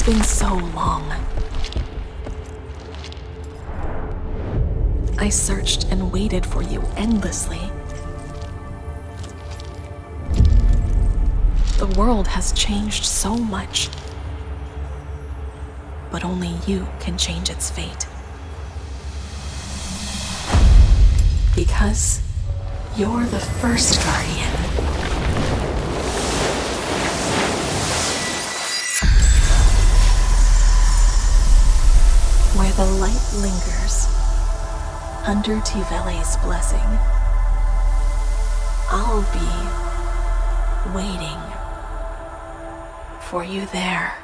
It's been so long. I searched and waited for you endlessly. The world has changed so much, but only you can change its fate. Because you're the first guardian. Where the light lingers, under Tivele's blessing, I'll be waiting for you there.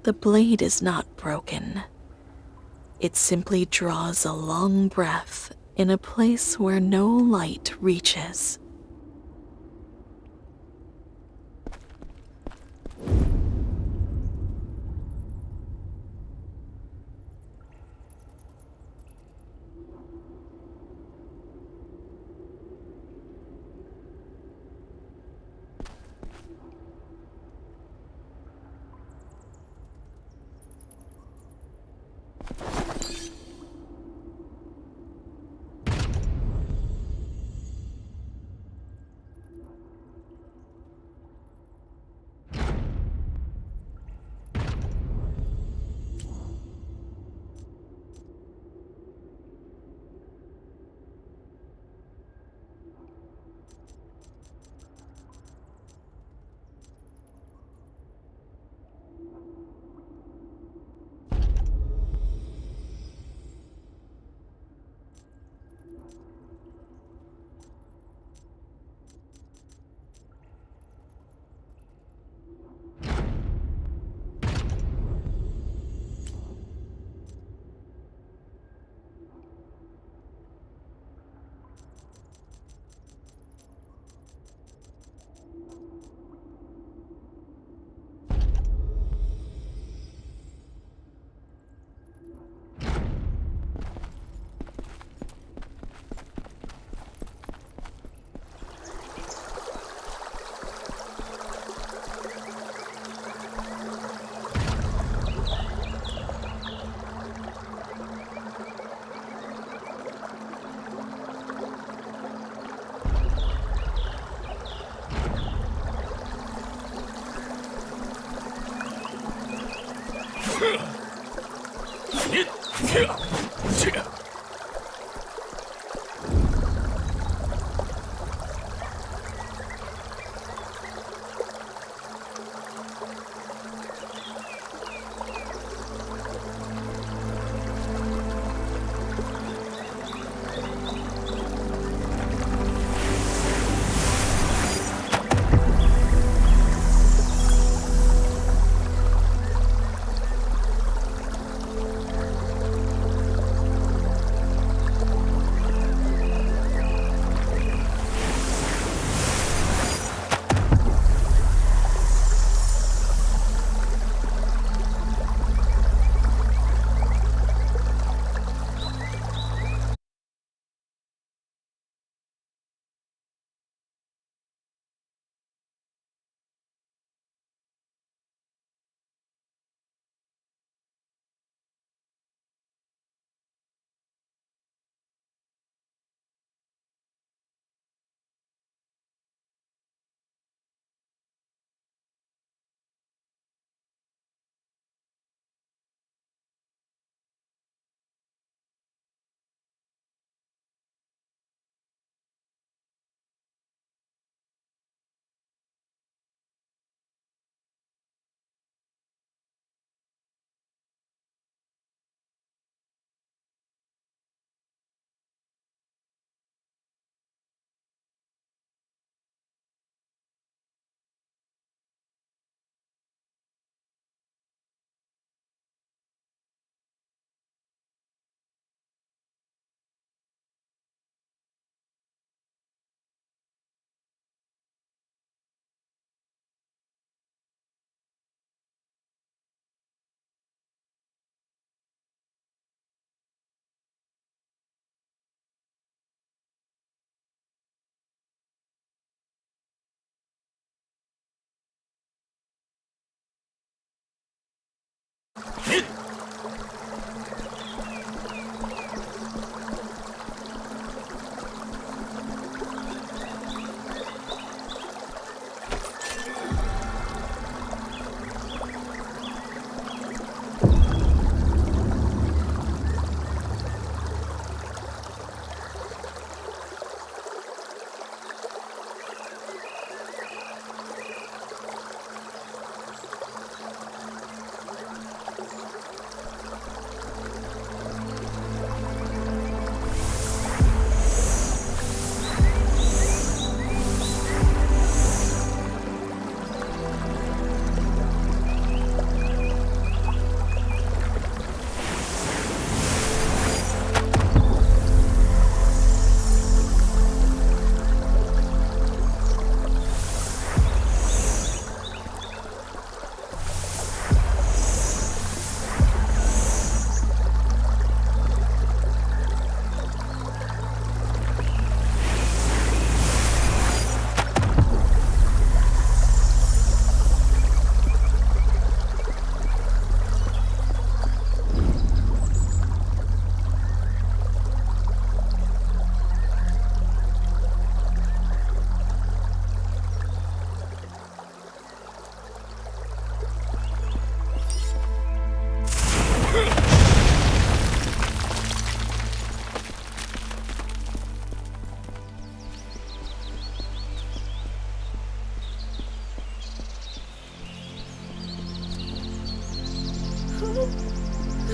The blade is not broken. It simply draws a long breath in a place where no light reaches.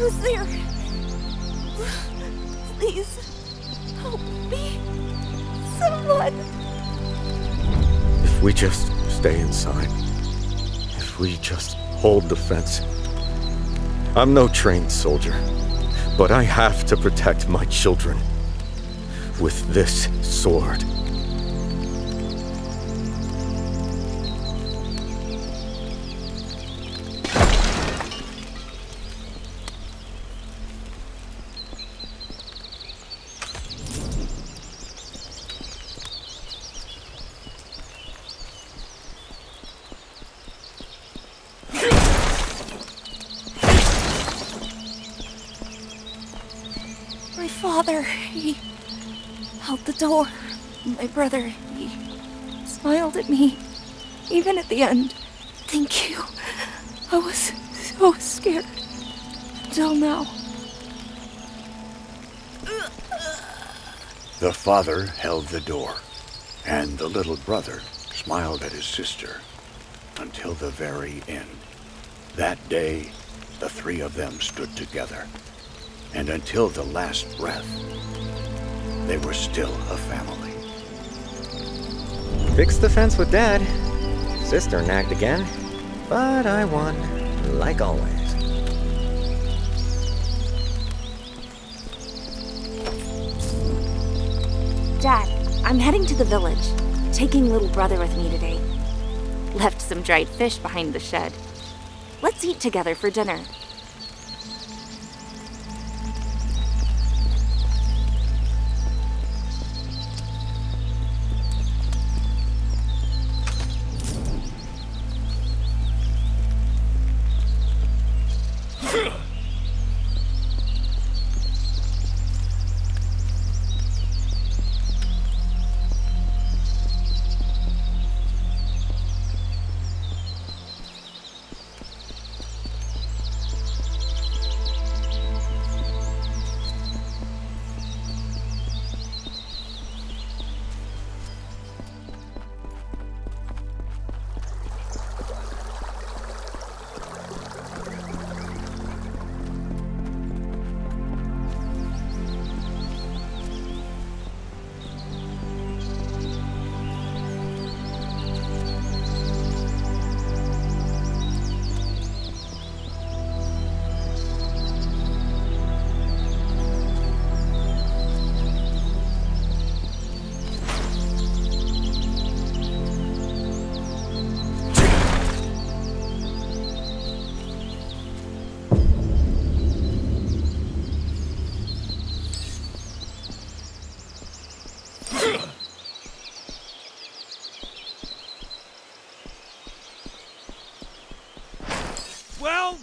Who's there? Please, help me. Someone. If we just stay inside, if we just hold the fence. I'm no trained soldier, but I have to protect my children with this sword. My father, he held the door. My brother, he smiled at me, even at the end. Thank you. I was so scared. Until now. The father held the door, and the little brother smiled at his sister until the very end. That day, the three of them stood together, and until the last breath, they were still a family. Fixed the fence with Dad. Sister nagged again, but I won, like always. Dad, I'm heading to the village, taking little brother with me today. Left some dried fish behind the shed. Let's eat together for dinner.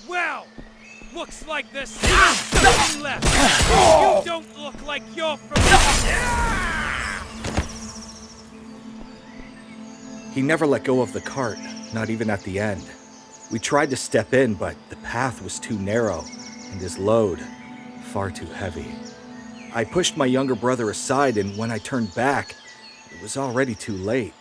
Well, looks like there's something left. You don't look like you're from... He never let go of the cart, not even at the end. We tried to step in, but the path was too narrow, and his load far too heavy. I pushed my younger brother aside, and when I turned back, it was already too late.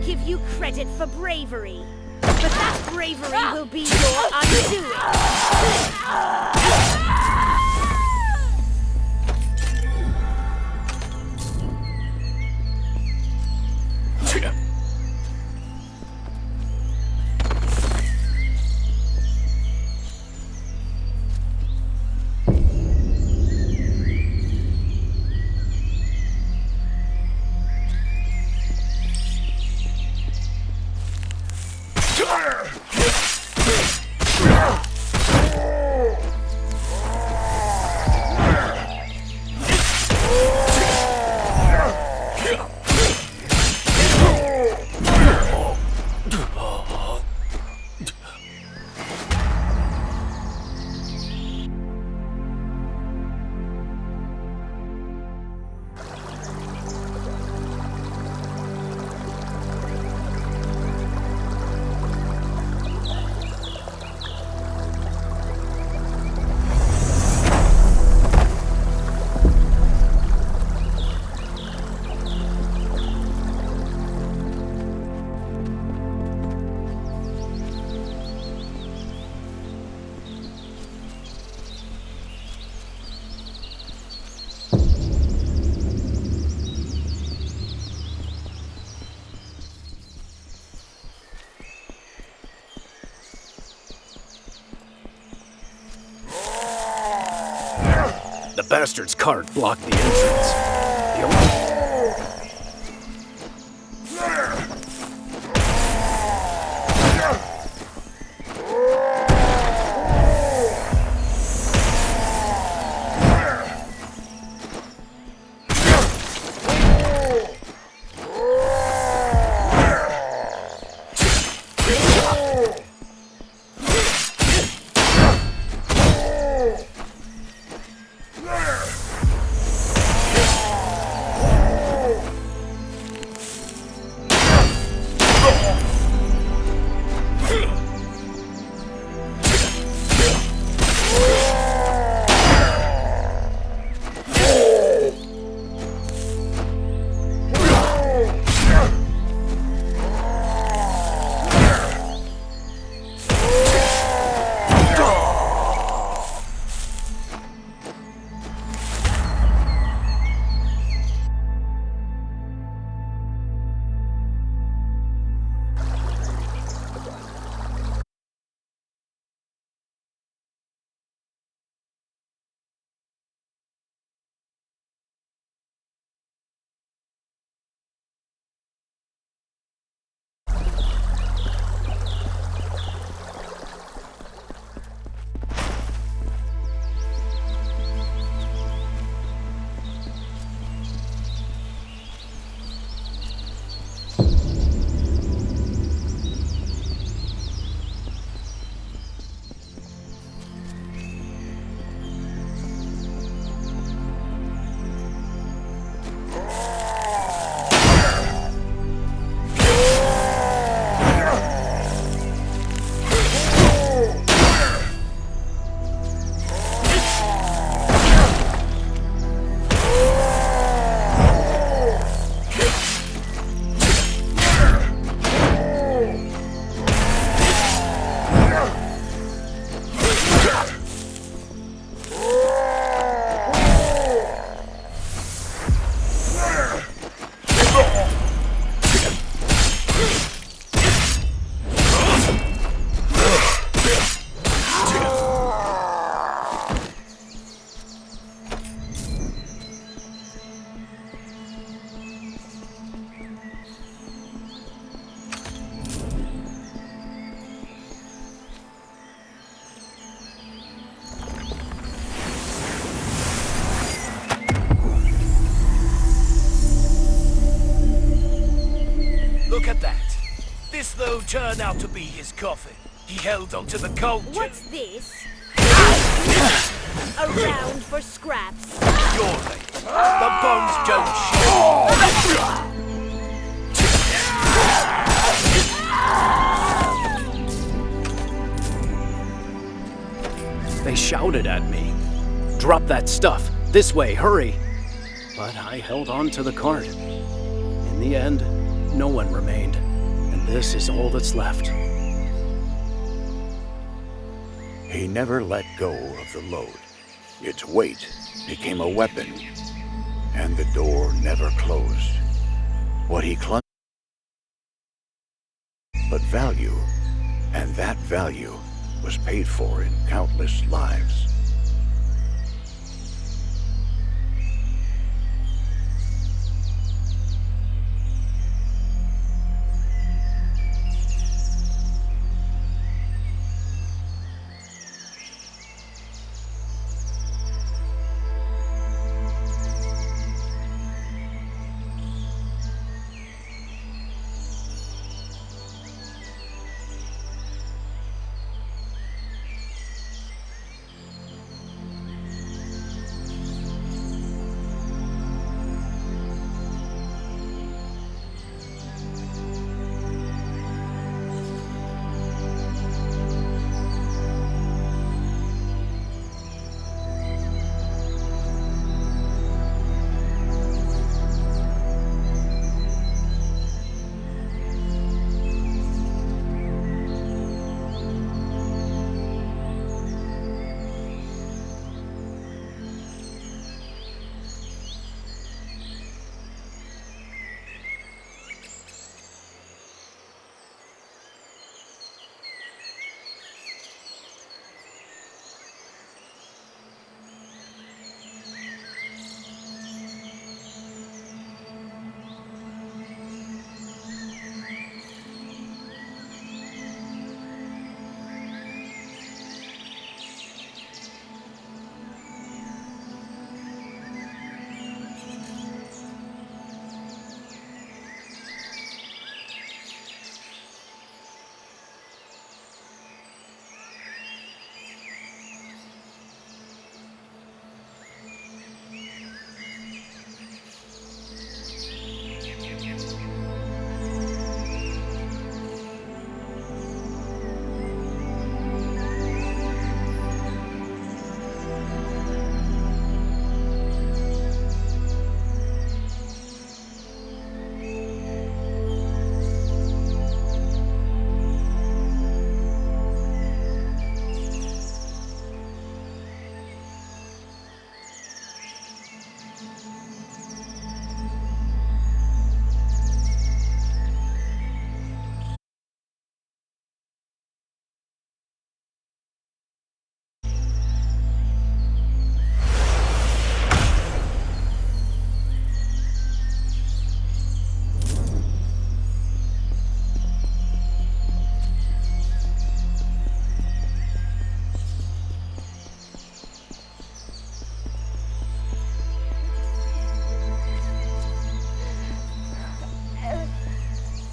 Give you credit for bravery, but that bravery will be your undoing. bastard's cart blocked the entrance. The only... Look at that. This, though, turned out to be his coffin. He held onto the culture. What's this? A round for scraps. Surely. The bones don't show. They shouted at me. Drop that stuff. This way, hurry. But I held on to the cart. In the end, no one remained. And this is all that's left. He never let go of the load. Its weight became a weapon, and the door never closed. What he clung but value, and that value was paid for in countless lives.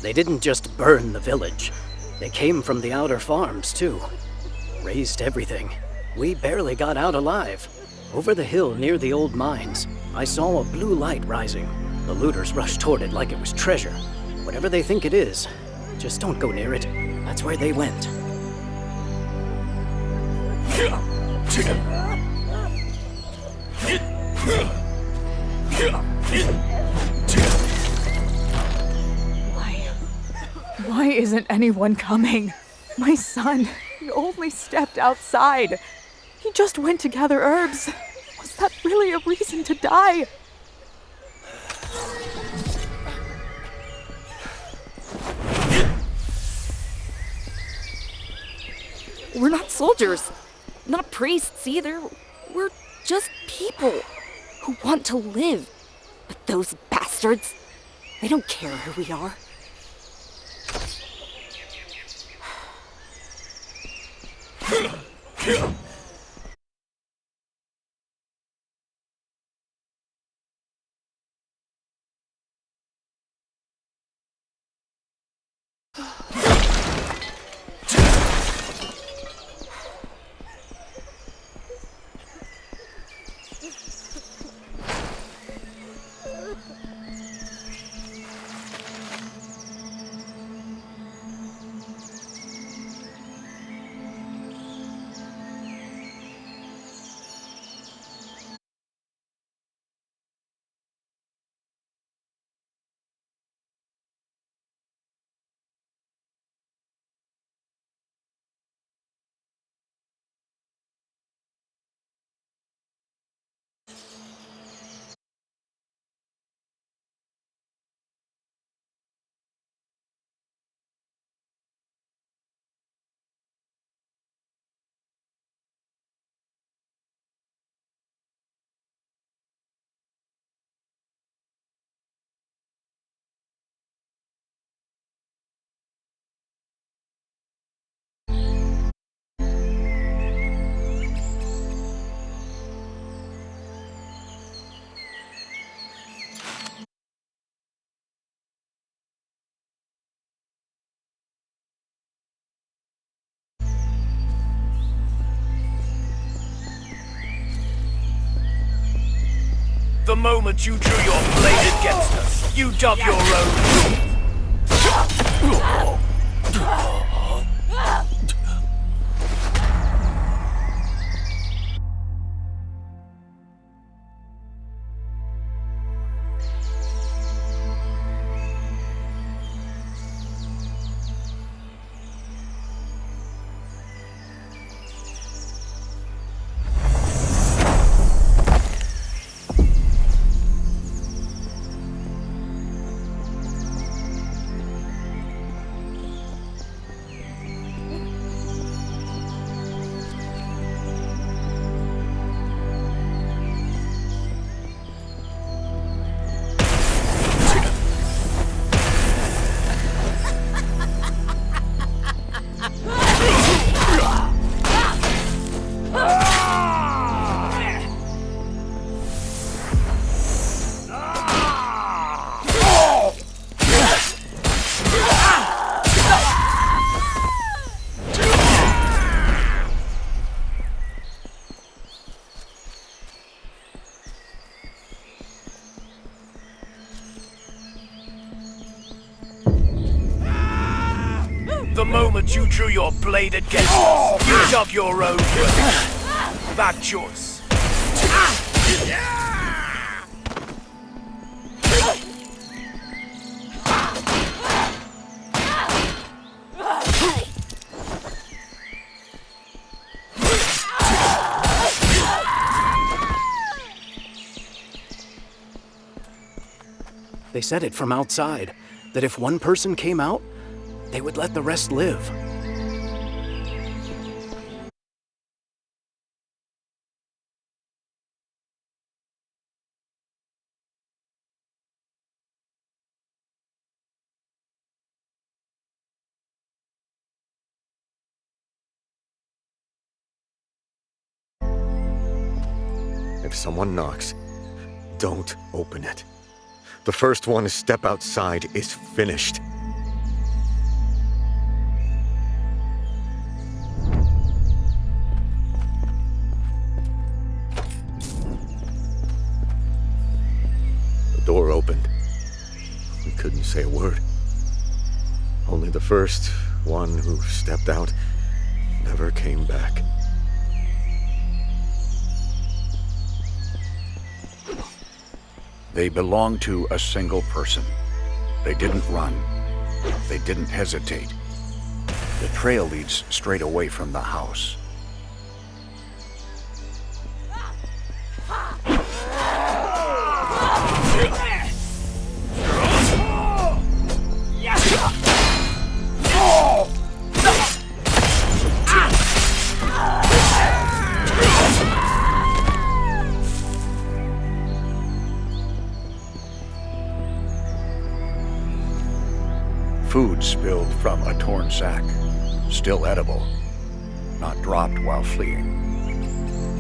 They didn't just burn the village. They came from the outer farms, too. Razed everything. We barely got out alive. Over the hill near the old mines, I saw a blue light rising. The looters rushed toward it like it was treasure. Whatever they think it is, just don't go near it. That's where they went. Why isn't anyone coming? My son, he only stepped outside. He just went to gather herbs. Was that really a reason to die? We're not soldiers, not priests either. We're just people who want to live. But those bastards, they don't care who we are. The moment you drew your blade against us, you dug your own. The moment you drew your blade against us, you dug your own grave. Bad choice. They said it from outside, that if one person came out, they would let the rest live. If someone knocks, don't open it. The first one to step outside is finished. door opened. We couldn't say a word. Only the first one who stepped out never came back. They belonged to a single person. They didn't run. They didn't hesitate. The trail leads straight away from the house. Food spilled from a torn sack, still edible, not dropped while fleeing.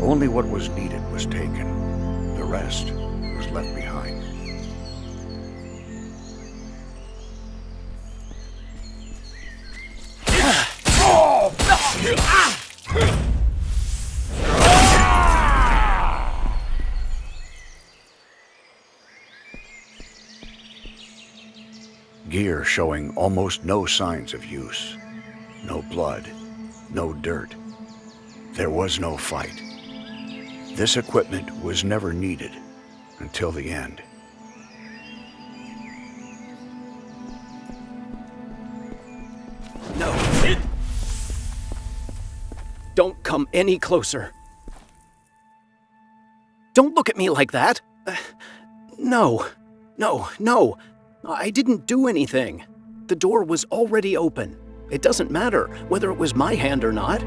Only what was needed was taken. The rest was left behind. Gear showing almost no signs of use. No blood, no dirt. There was no fight. This equipment was never needed until the end. No. Don't come any closer. Don't look at me like that. No. I didn't do anything. The door was already open. It doesn't matter whether it was my hand or not.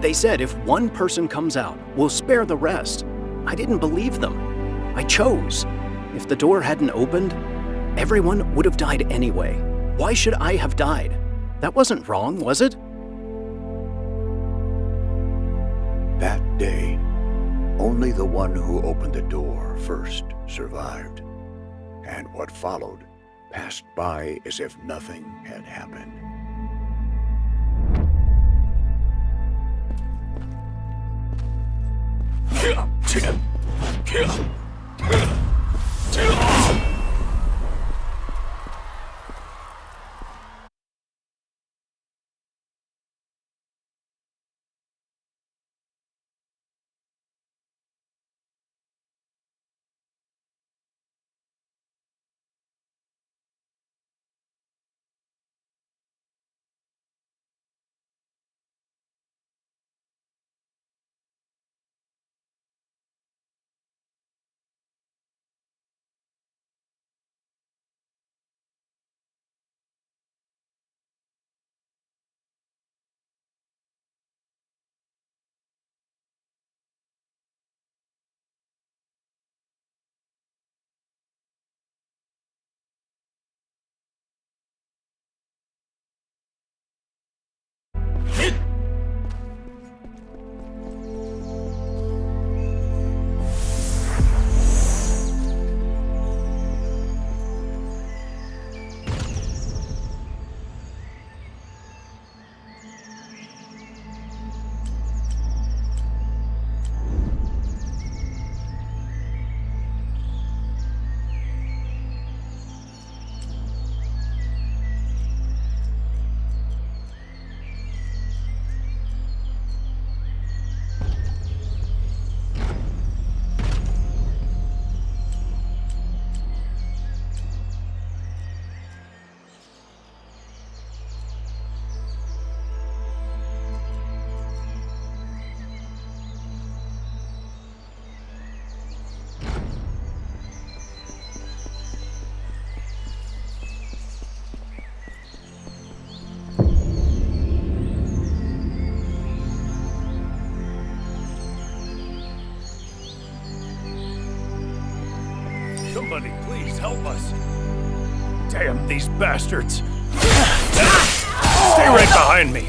They said if one person comes out, we'll spare the rest. I didn't believe them. I chose. If the door hadn't opened, everyone would have died anyway. Why should I have died? That wasn't wrong, was it? That day, only the one who opened the door first survived. And what followed passed by as if nothing had happened. Somebody, please help us. Damn these bastards. Stay right behind me.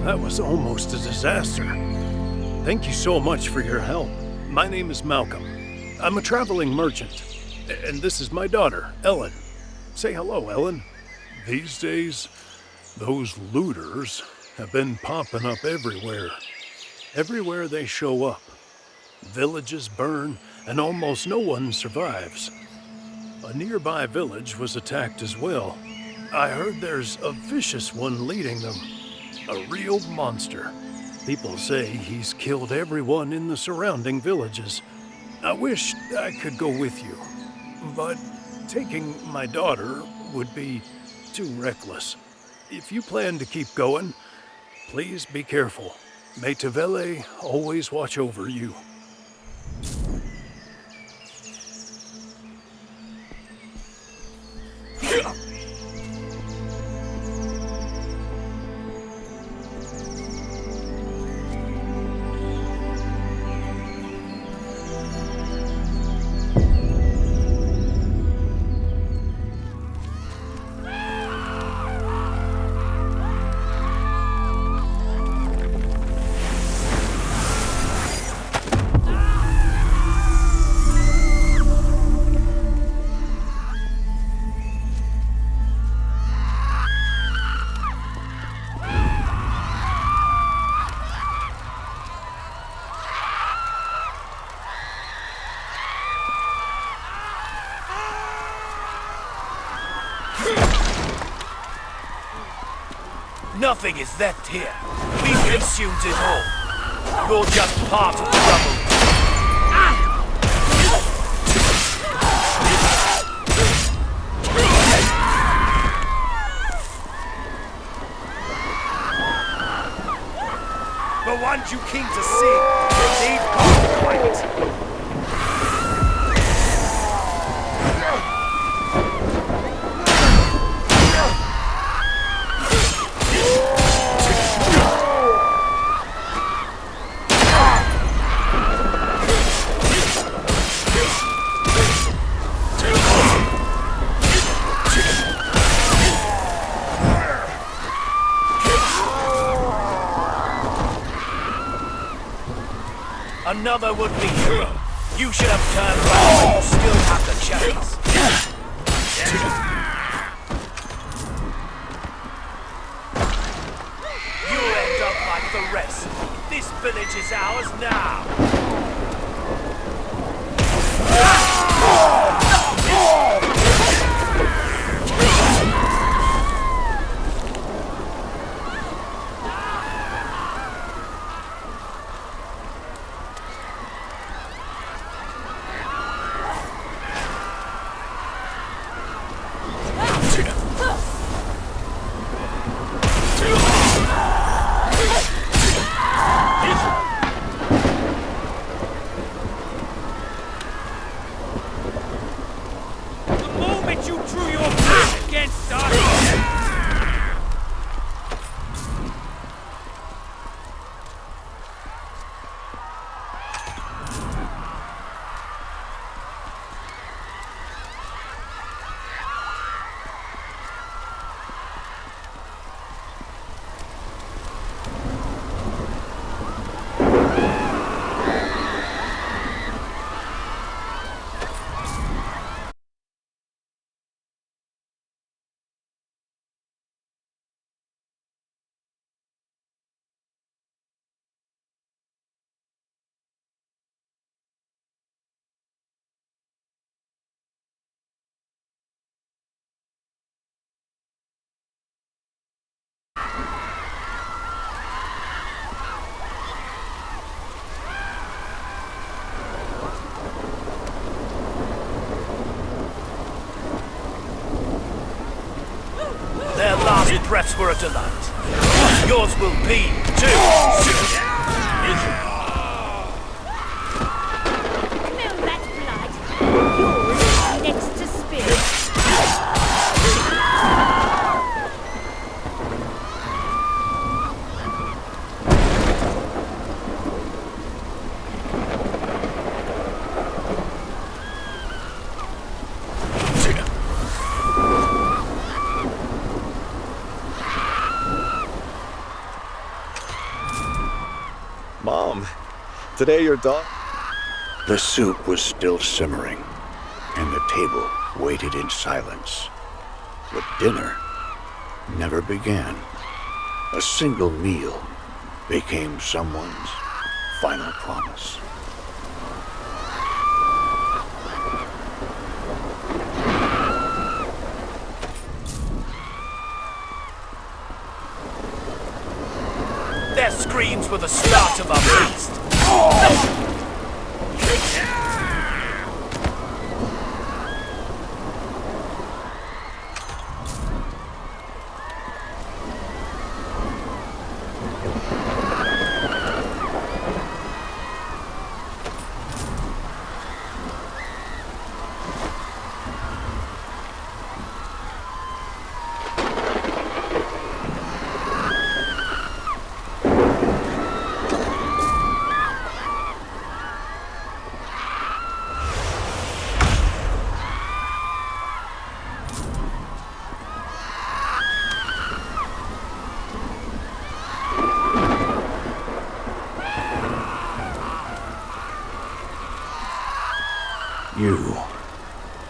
That was almost a disaster. Thank you so much for your help. My name is Malcolm. I'm a traveling merchant. And this is my daughter, Ellen. Say hello, Ellen. These days, those looters have been popping up everywhere. Everywhere they show up. Villages burn, and almost no one survives. A nearby village was attacked as well. I heard there's a vicious one leading them. A real monster. People say he's killed everyone in the surrounding villages. I wish I could go with you, but taking my daughter would be too reckless. If you plan to keep going, please be careful. May Tavele always watch over you. Nothing is left here. We've consumed it all. You're just part of the rubble. The ones you came to see, they've gone quiet. Another would-be hero. You should have turned around when you still have the chance. You'll end up like the rest. This village is ours now. Their last breaths were a delight. Yours will be, too, soon. Smell that blood. Yours next to spirit. Mom, today your dog... The soup was still simmering, and the table waited in silence. But dinner never began. A single meal became someone's final promise. Their screams were the start of a feast.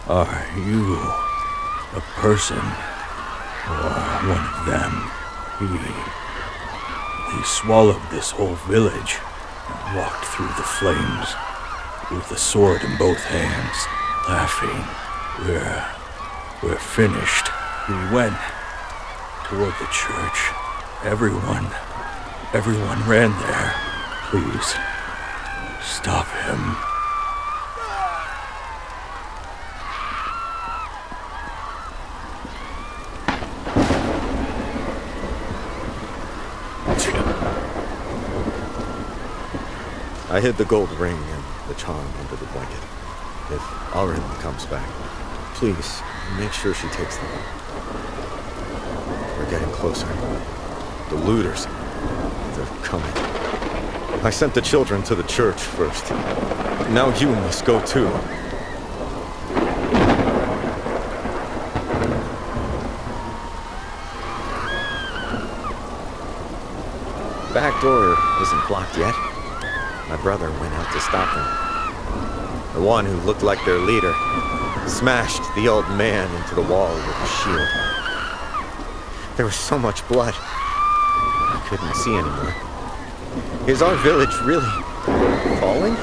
Are you a person or one of them? He swallowed this whole village and walked through the flames with the sword in both hands, laughing. We're finished. He went toward the church. Everyone ran there. Please, stop him. I hid the gold ring and the charm under the blanket. If Aurin comes back, please make sure she takes them. We're getting closer. The looters, they're coming. I sent the children to the church first. Now you must go too. Back door isn't blocked yet. My brother went out to stop them. The one who looked like their leader smashed the old man into the wall with a shield. There was so much blood, I couldn't see anymore. Is our village really falling?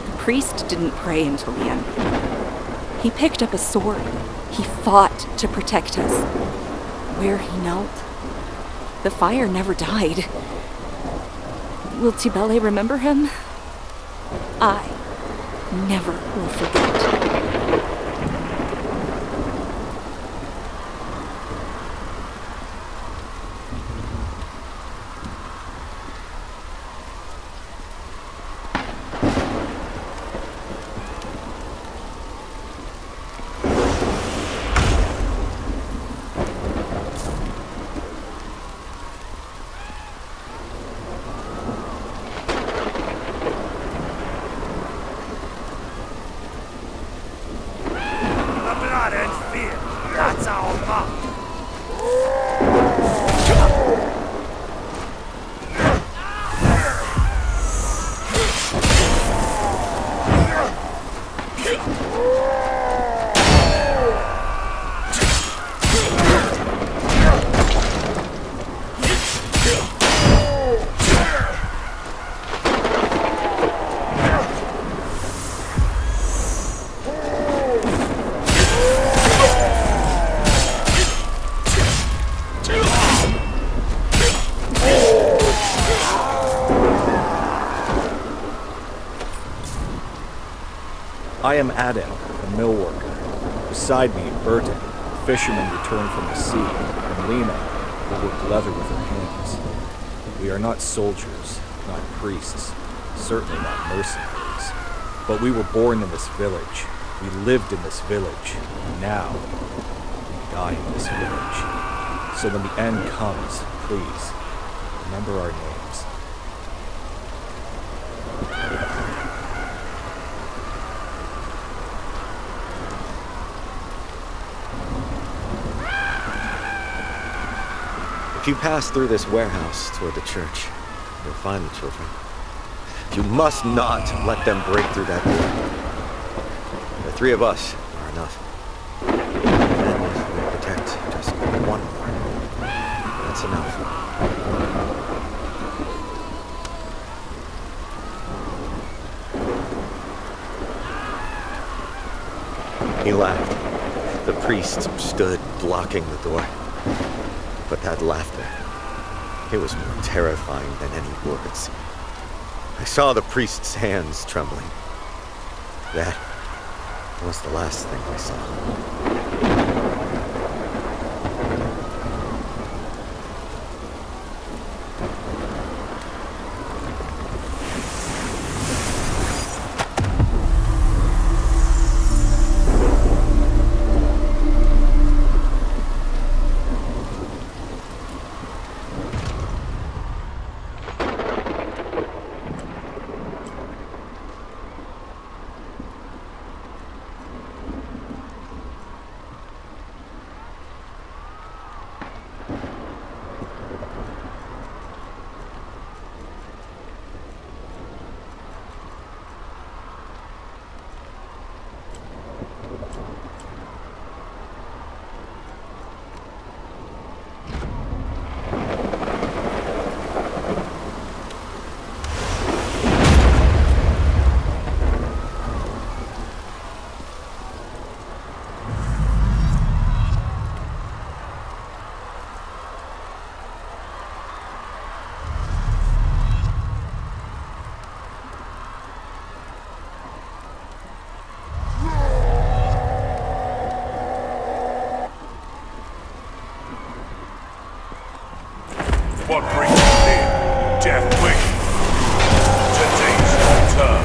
The priest didn't pray until the end. He picked up a sword. He fought to protect us. Where he knelt, the fire never died. Will Tibele remember him? I never will forget. That's our mark. I am Adam, a mill worker. Beside me, Burton, a fisherman returned from the sea, and Lena, who worked leather with her hands. We are not soldiers, not priests, certainly not mercenaries. But we were born in this village. We lived in this village. And now, we die in this village. So when the end comes, please, remember our names. If you pass through this warehouse toward the church, you'll find the children. You must not let them break through that door. The three of us are enough. And if we protect just one more, that's enough. He laughed. The priest stood blocking the door. But that laughter, it was more terrifying than any words. I saw the priest's hands trembling. That was the last thing I saw. What brings you here? Death waiting. Today's your turn.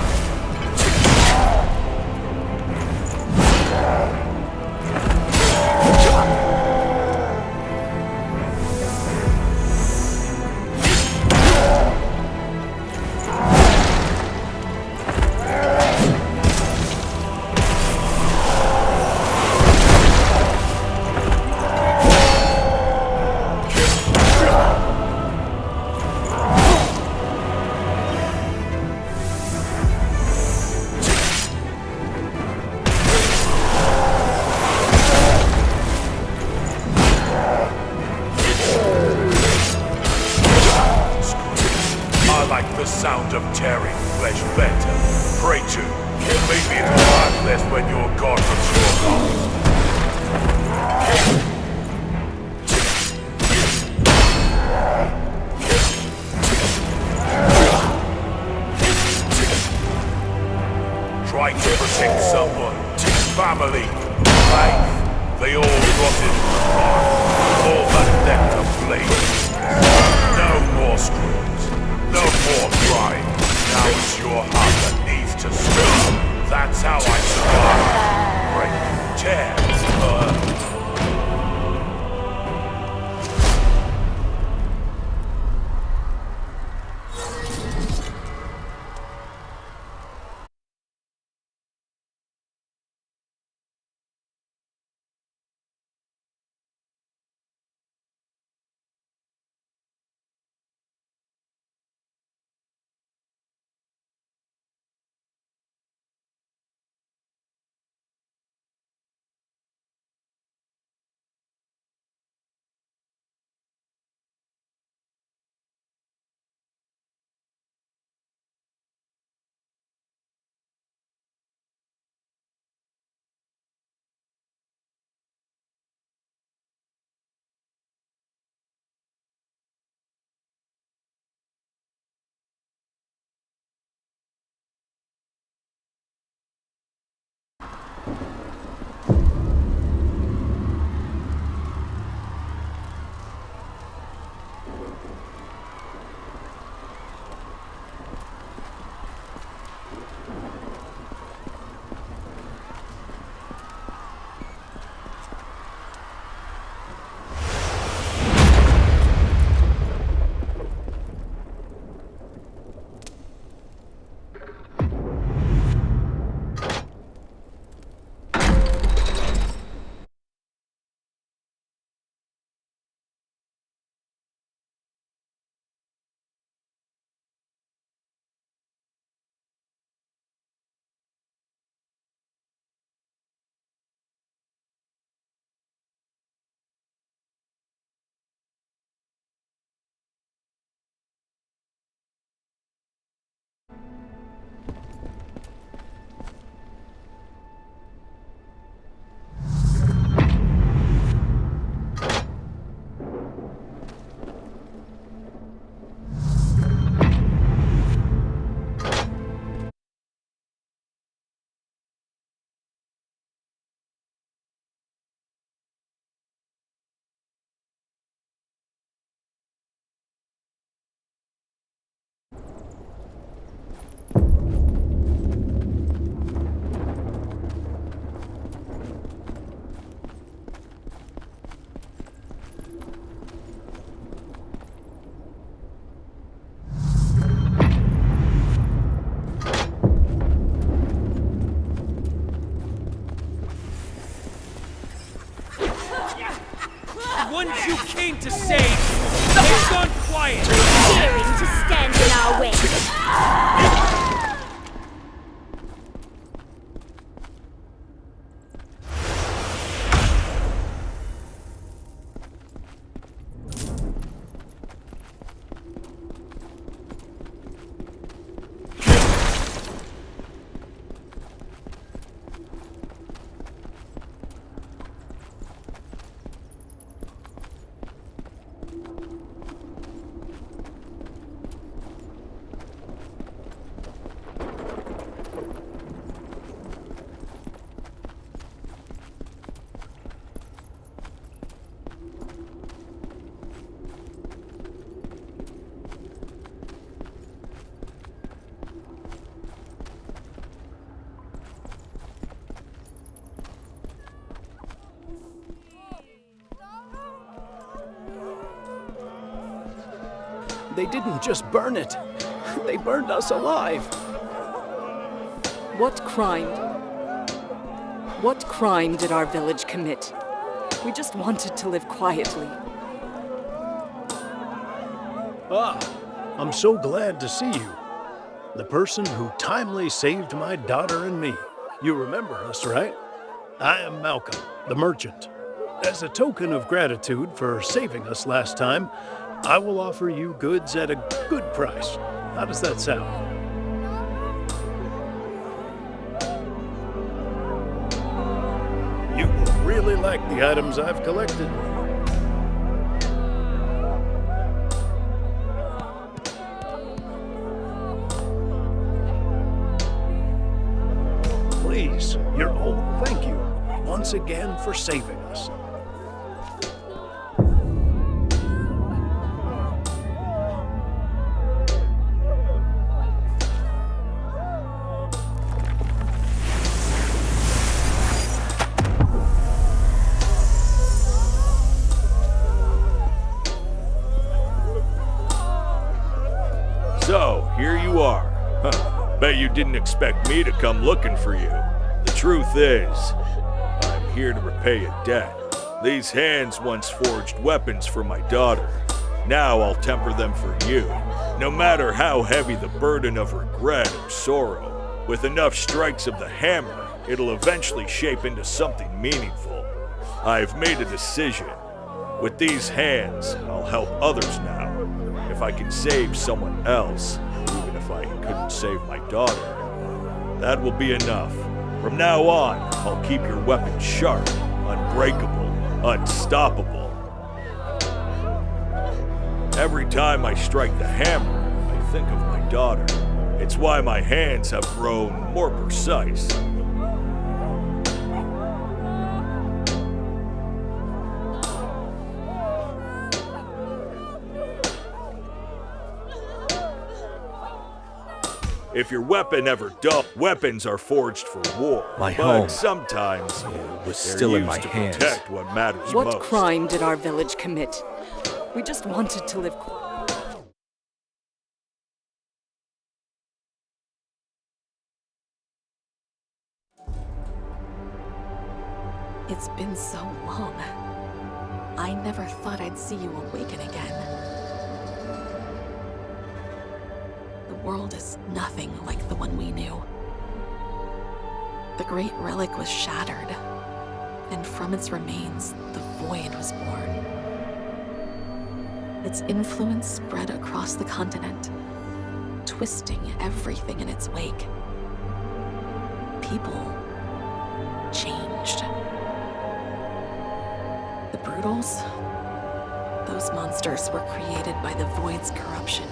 The sound of tearing flesh better. Pray to. Maybe it'll hurt less when your god returns. Trying to protect someone. Family. Faith. They all rotted apart. All but left a flame. No more screws. No more crying. Now it's your heart that needs to stop. That's how I survive. Break, tear, ones you came to save, they've gone quiet. Daring to stand in our way. They didn't just burn it. They burned us alive. What crime did our village commit? We just wanted to live quietly. Ah, I'm so glad to see you. The person who timely saved my daughter and me. You remember us, right? I am Malcolm, the merchant. As a token of gratitude for saving us last time, I will offer you goods at a good price. How does that sound? You will really like the items I've collected. Please, you're old. Thank you once again for saving us. So, here you are. Huh. Bet you didn't expect me to come looking for you. The truth is, I'm here to repay a debt. These hands once forged weapons for my daughter. Now I'll temper them for you. No matter how heavy the burden of regret or sorrow, with enough strikes of the hammer, it'll eventually shape into something meaningful. I've made a decision. With these hands, I'll help others now. If I can save someone else, even if I couldn't save my daughter, that will be enough. From now on, I'll keep your weapon sharp, unbreakable, unstoppable. Every time I strike the hammer, I think of my daughter. It's why my hands have grown more precise. If your weapon ever dull, weapons are forged for war. My but home sometimes was still in my to hands. protect what matters What most. crime did our village commit? We just wanted to live It's been so long. I never thought I'd see you awaken again. The world is nothing like the one we knew. The great relic was shattered, and from its remains, the void was born. Its influence spread across the continent, twisting everything in its wake. People changed. The Brutals? Those monsters were created by the Void's corruption.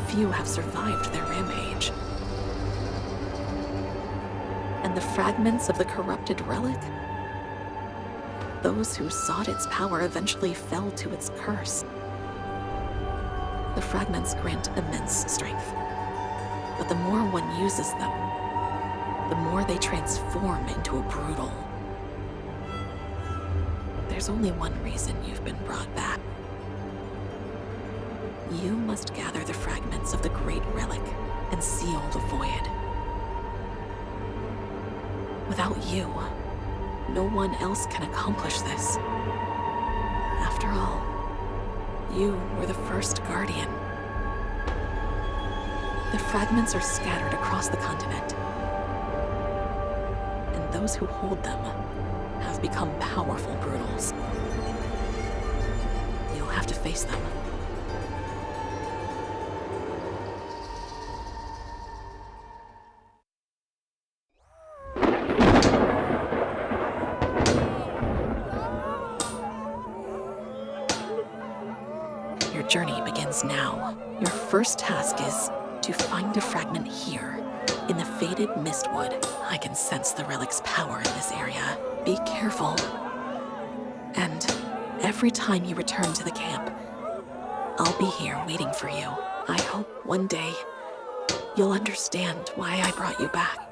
Few have survived their rampage. And the fragments of the corrupted relic? Those who sought its power eventually fell to its curse. The fragments grant immense strength. But the more one uses them, the more they transform into a brutal. There's only one reason you've been brought back. You must gather the fragments of the great relic and seal the void. Without you, no one else can accomplish this. After all, you were the first guardian. The fragments are scattered across the continent, and those who hold them have become powerful brutals. You'll have to face them. Your journey begins now. Your first task is to find a fragment here, in the faded mistwood. I can sense the Relic's power in this area. Be careful. And every time you return to the camp, I'll be here waiting for you. I hope one day you'll understand why I brought you back.